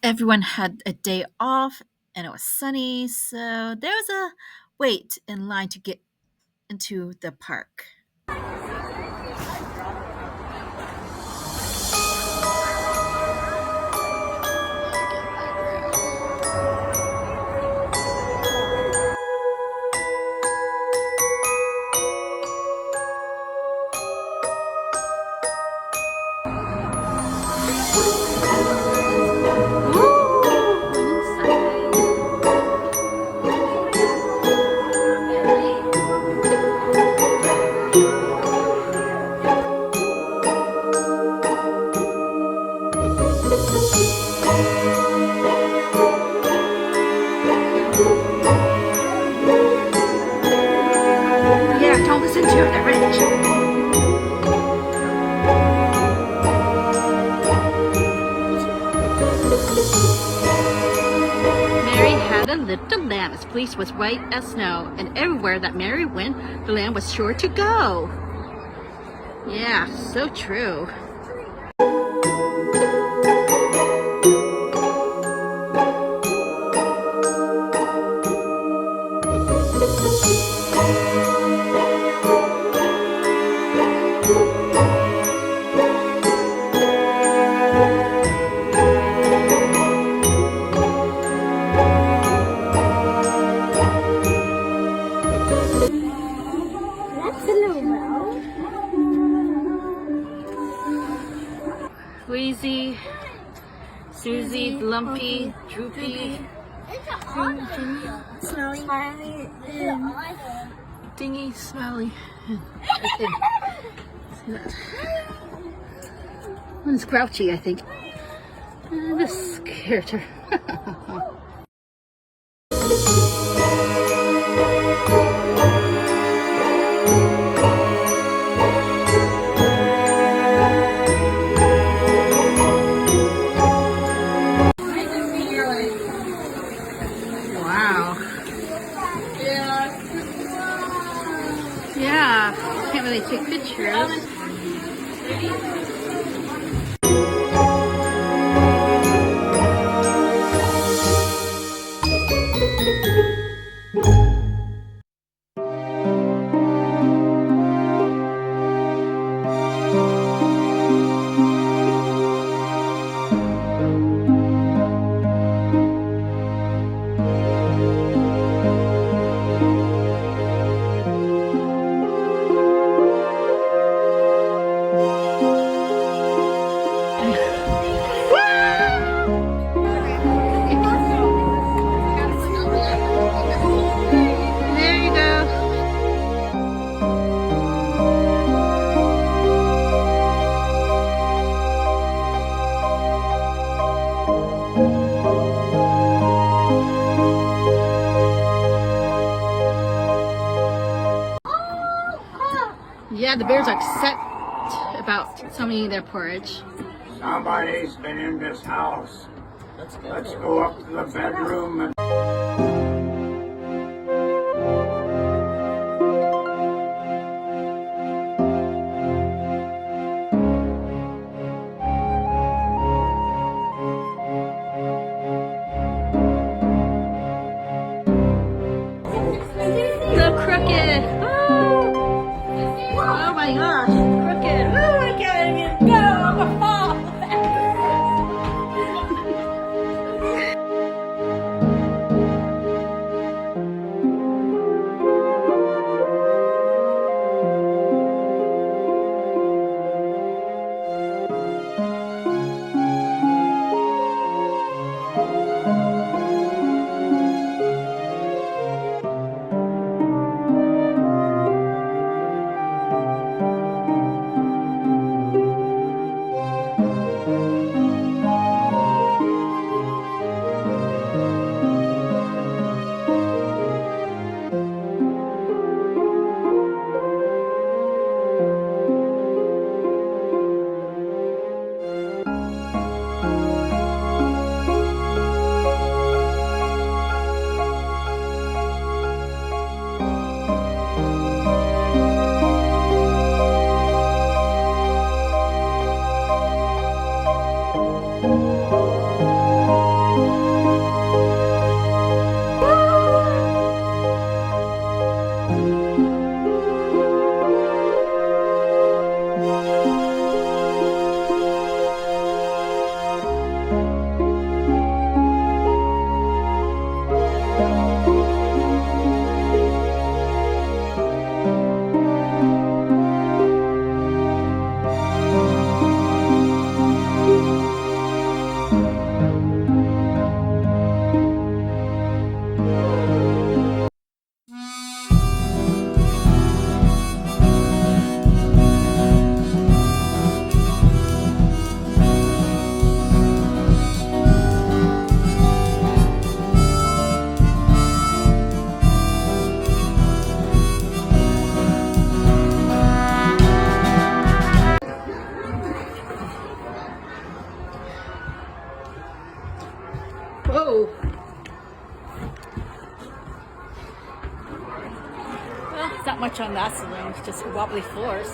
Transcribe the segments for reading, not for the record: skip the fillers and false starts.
Everyone had a day off and it was sunny, so there was a wait in line to get into the park. Yeah, don't listen to it, they're rich. Mary had a little lamb. Its fleece was white as snow, and everywhere that Mary went, the lamb was sure to go. Yeah, so true. Wheezy, Susie, Lumpy, Droopy, Smiley, Dingy, Smiley. See that? One's Grouchy, I think. And this character. Wow. Yeah, can't really take pictures. There you go. Yeah, the bears are upset about somebody eating their porridge. Somebody's been in this house. Let's go up to the bedroom and... The crooked. Oh, oh my gosh, crooked. Oh my god, no, I'm gonna fall. Whoa. Well, it's not much on that saloon, it's just wobbly floors.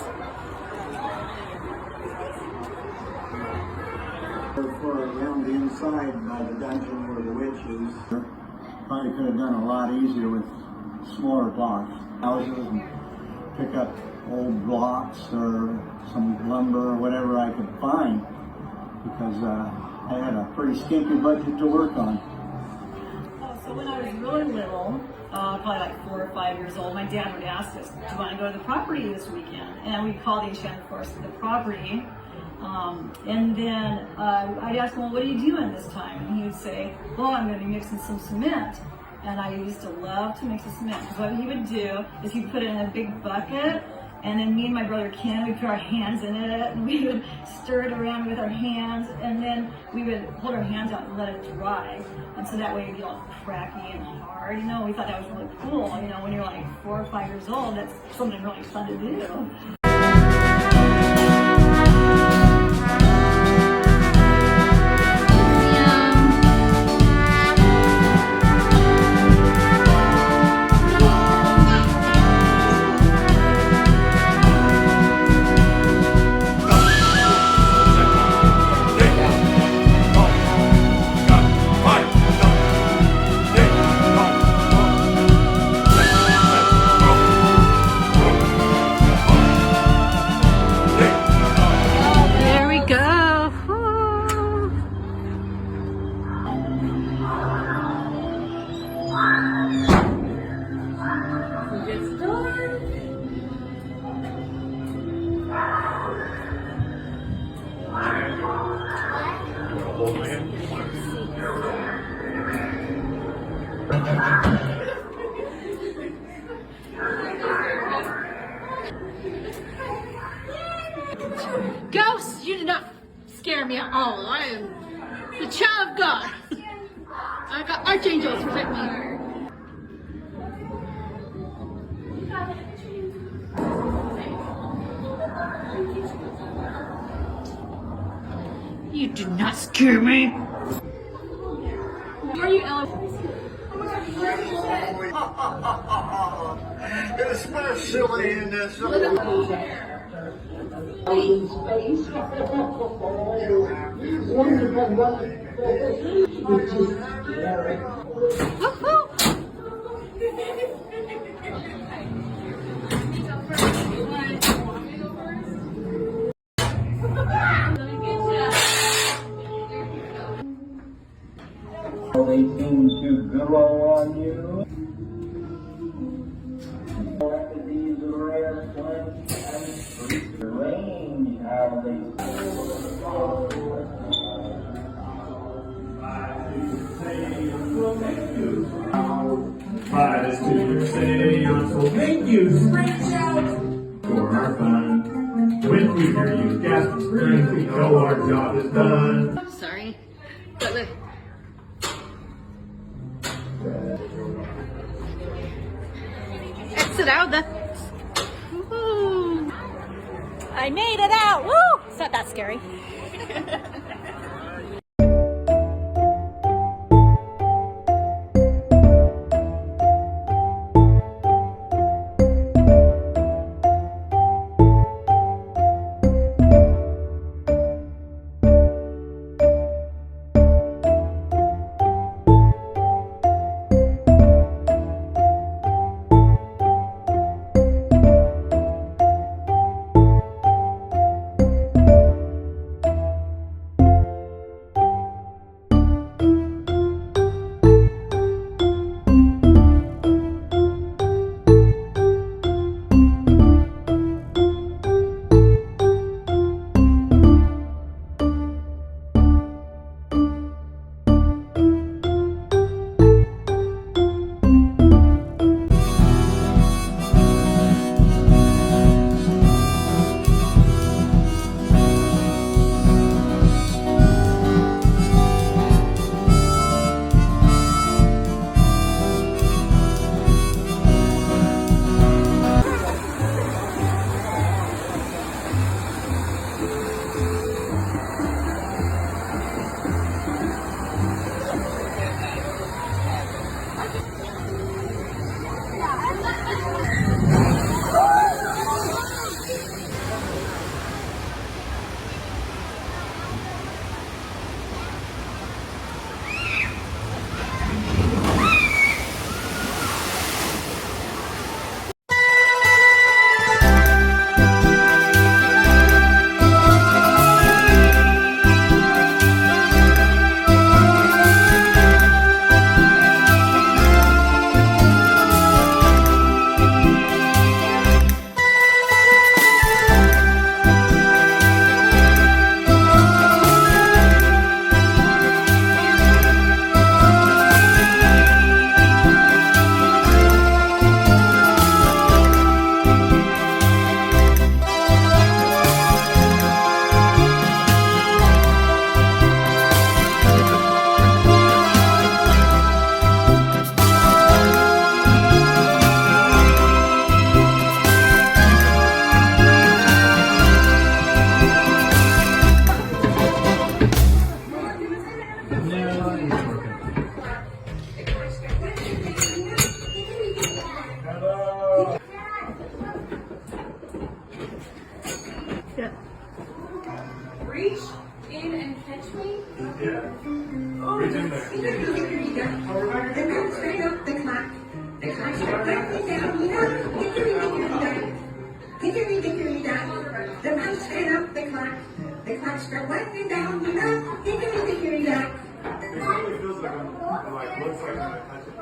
For around the inside by the dungeon where the witch is. Probably could have done a lot easier with smaller blocks. Houses and pick up old blocks or some lumber or whatever I could find, because I had a pretty skimpy budget to work on. So when I was really little, probably like 4 or 5 years old, my dad would ask us, do you want to go to the property this weekend? And we'd call the Enchanted Forest the property. And then I'd ask him, well, what are you doing this time? And he would say, well, I'm going to be mixing some cement. And I used to love to mix the cement, because what he would do is he'd put it in a big bucket, and then me and my brother Ken, we'd put our hands in it, and we would stir it around with our hands, and then we would hold our hands out and let it dry. And so that way it'd be all cracky and hard, you know. We thought that was really cool, you know, when you're like 4 or 5 years old, that's something really fun to do. Ghosts, you did not scare me at all. I am the child of God. I got archangels protect me. You do not scare me. Who are you, Ellen? Especially in this space. Wonderful weather, which is scary. They seem to grow on you. These rare plants and strange how they Rise to your seance, so thank you, scream out for our fun. When we hear you gasp and scream, we know our job is done. Sorry. But look. Exit out. That's. Woo. I made it out. Woo! It's not that scary. No, he's working. Hello. Yeah. Reach in and catch me. Yeah. Reach in there. The mouse straight up the clock. The clock straight down. Hickory dickory dock. The mouse straight up the clock. The clock struck winding down. Hickory dickory dock. It really feels like I'm like looks like I'm gonna touch it.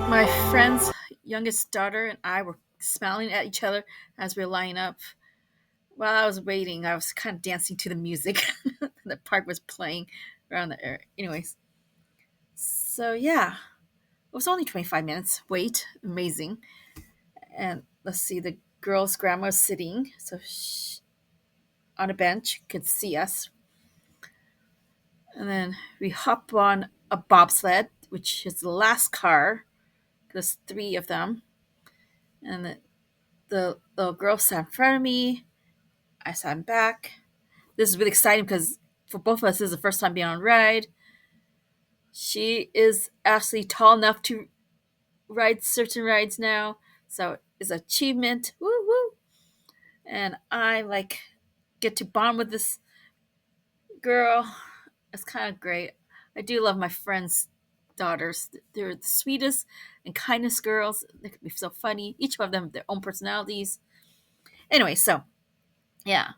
My friend's youngest daughter and I were smiling at each other as we were lining up. While I was waiting, I was kind of dancing to the music the park was playing around the area. Anyways, so yeah, it was only 25 minutes wait. Amazing. And let's see, the girl's grandma was sitting on a bench, could see us. And then we hop on a bobsled, which is the last car. There's three of them. And the little girl sat in front of me. I sat back. This is really exciting because for both of us, this is the first time being on a ride. She is actually tall enough to ride certain rides now. So it's an achievement. Woo woo. And I like get to bond with this girl. It's kind of great. I do love my friends' daughters. They're the sweetest and kindest girls. They can be so funny. Each of them have their own personalities. Anyway, so yeah.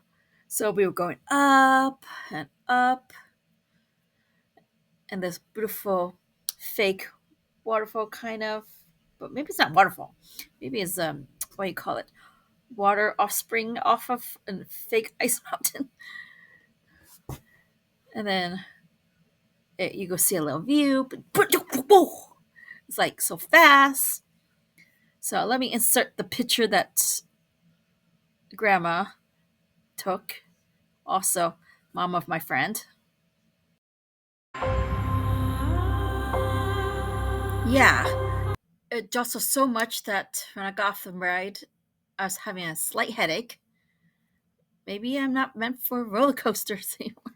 So we were going up and up, and this beautiful fake waterfall kind of, but maybe it's not waterfall. Maybe it's what do you call it? Water offspring off of a fake ice mountain. And then you go see a little view, but it's like so fast. So let me insert the picture that grandma took, also mom of my friend. Yeah, it jostled so much that when I got off the ride, I was having a slight headache. Maybe I'm not meant for roller coasters anymore.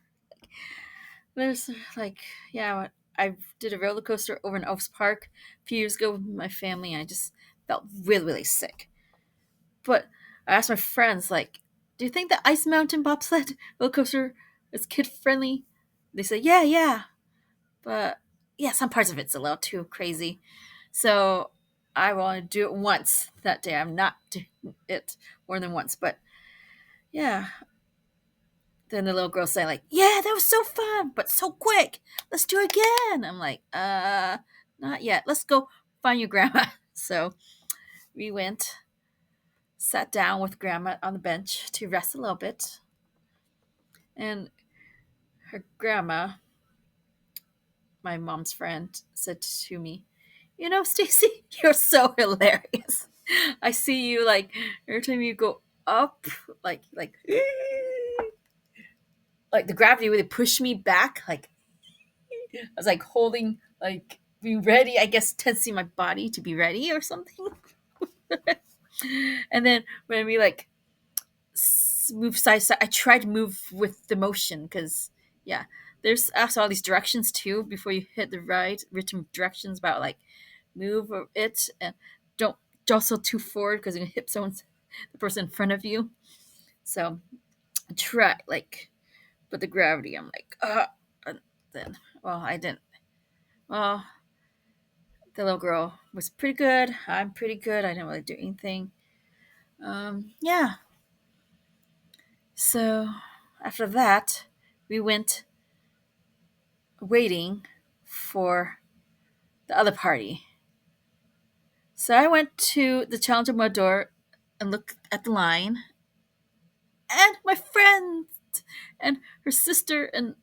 There's like, yeah, I did a roller coaster over in Oaks Park a few years ago with my family, and I just felt really, really sick. But I asked my friends, like, do you think the Ice Mountain bobsled roller coaster is kid friendly? They said, yeah, yeah. But yeah, some parts of it's a little too crazy. So I want to do it once that day. I'm not doing it more than once. But yeah, then the little girl saying like, yeah, that was so fun, but so quick. Let's do it again. I'm like, not yet. Let's go find your grandma. So we went, sat down with grandma on the bench to rest a little bit. And her grandma, my mom's friend, said to me, you know, Stacy, you're so hilarious. I see you like every time you go up, like like the gravity really pushed me back. Like I was like holding, like being ready. I guess tensing my body to be ready or something. And then when we like move side to side, I try to move with the motion because yeah, there's also all these directions too before you hit the ride. Written directions about like move it and don't jostle too forward because you can hit the person in front of you. So I try like, but the gravity, I'm like, and then well, I didn't. Well, the little girl was pretty good. I'm pretty good. I didn't really do anything. Yeah. So after that, we went waiting for the other party. So I went to the Challenger Mud door and looked at the line, and my friend and her sister and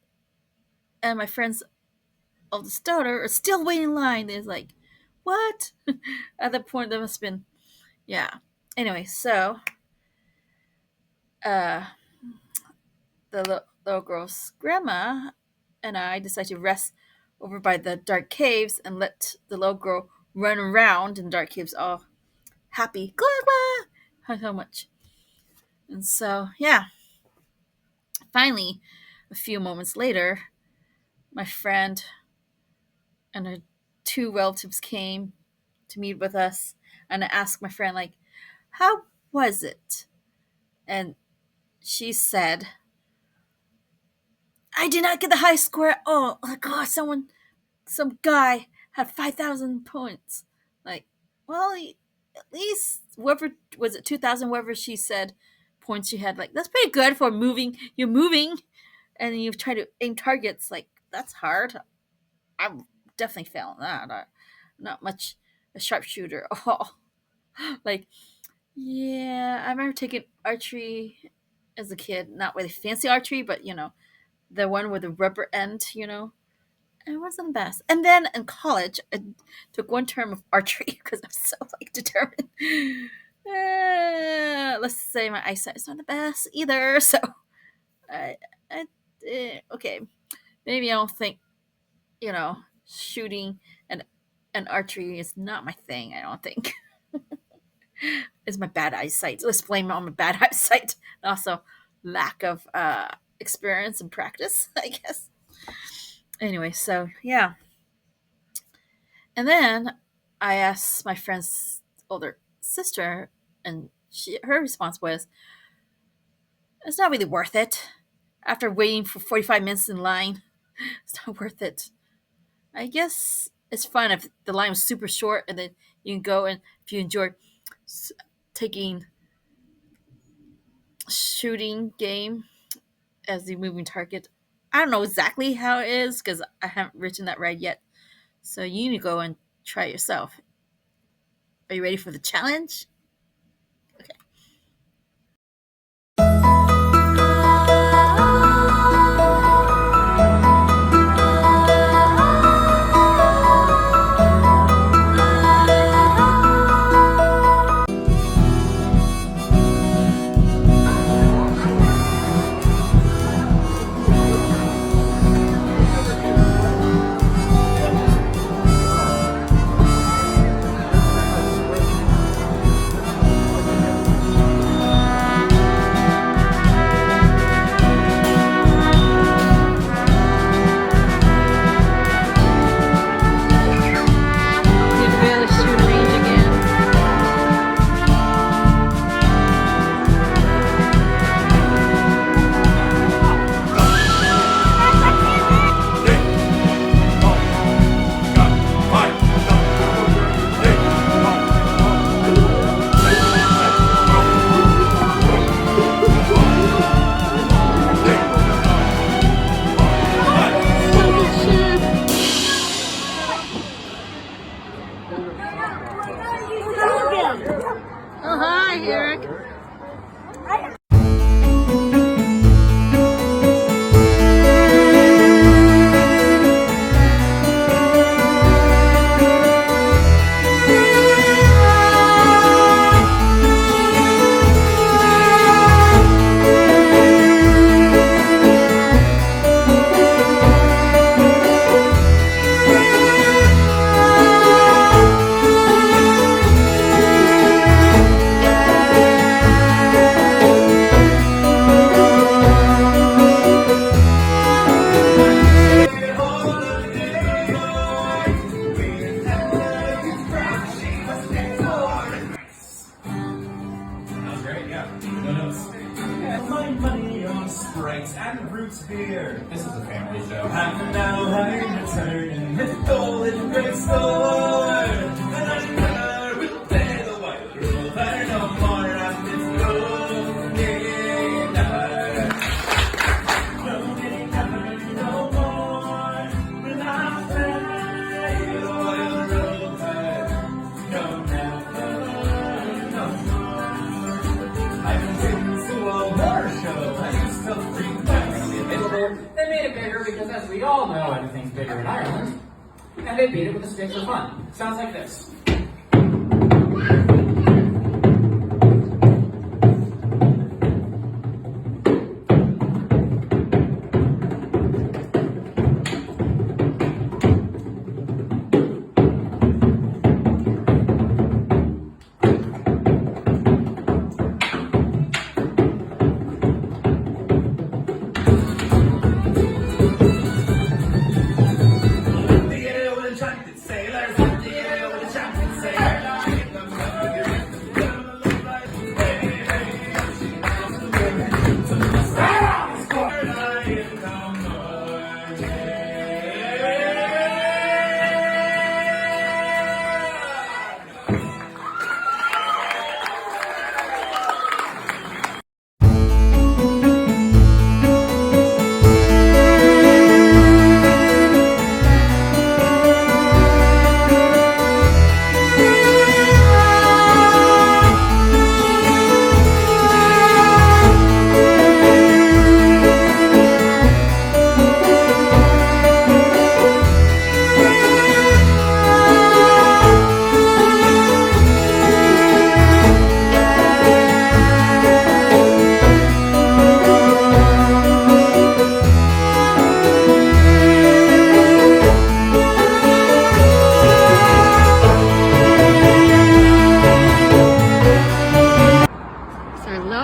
my friend's oldest daughter are still waiting in line. It's like, what? At that point, there must have been, yeah. Anyway, so uh, the little girl's grandma and I decided to rest over by the dark caves and let the little girl run around in the dark caves, all happy. How much? And so, yeah. Finally, a few moments later, my friend and her two relatives came to meet with us, and I asked my friend, like, how was it? And she said, I did not get the high score at all. Oh my god, some guy had 5,000 points. Like, well, at least whoever was it, 2,000, whoever she said points she had, like, that's pretty good for moving. You're moving and you try to aim targets. Like, that's hard. I'm definitely failing that. I'm not much a sharpshooter at all. Like, yeah, I remember taking archery as a kid. Not really fancy archery, but the one with the rubber end. It wasn't the best. And then in college, I took one term of archery because I'm so like determined. Let's say my eyesight is not the best either. So, I, okay, maybe I don't think shooting and archery is not my thing. I don't think it's my bad eyesight. Let's blame it on my bad eyesight and also lack of experience and practice, I guess. Anyway, so yeah. And then I asked my friend's older sister, and her response was, it's not really worth it. After waiting for 45 minutes in line, it's not worth it. I guess it's fun if the line was super short and then you can go, and if you enjoy taking shooting game as the moving target. I don't know exactly how it is because I haven't written that right yet. So you need to go and try it yourself. Are you ready for the challenge? Okay. Hi, Eric. Sounds great, yeah. No notes. My money on Sprites and Roots beer. This is a family show. I'm now having a turn in the golden great store. And I never will play the white rule. There no more of this golden never. No getting never, no more. When I play the white rule, no never, no more. I've been to a war show. I used to freak available. They made it bigger because, as we all know, everything's bigger in Ireland. And they beat it with a stick for fun. Sounds like this.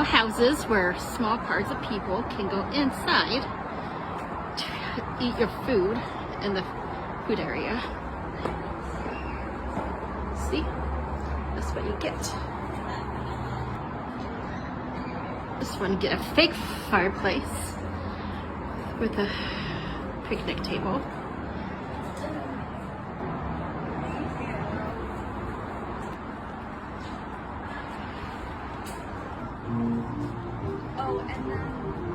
Houses where small parts of people can go inside to eat your food in the food area. See? That's what you get. This one, get a fake fireplace with a picnic table. Oh, and then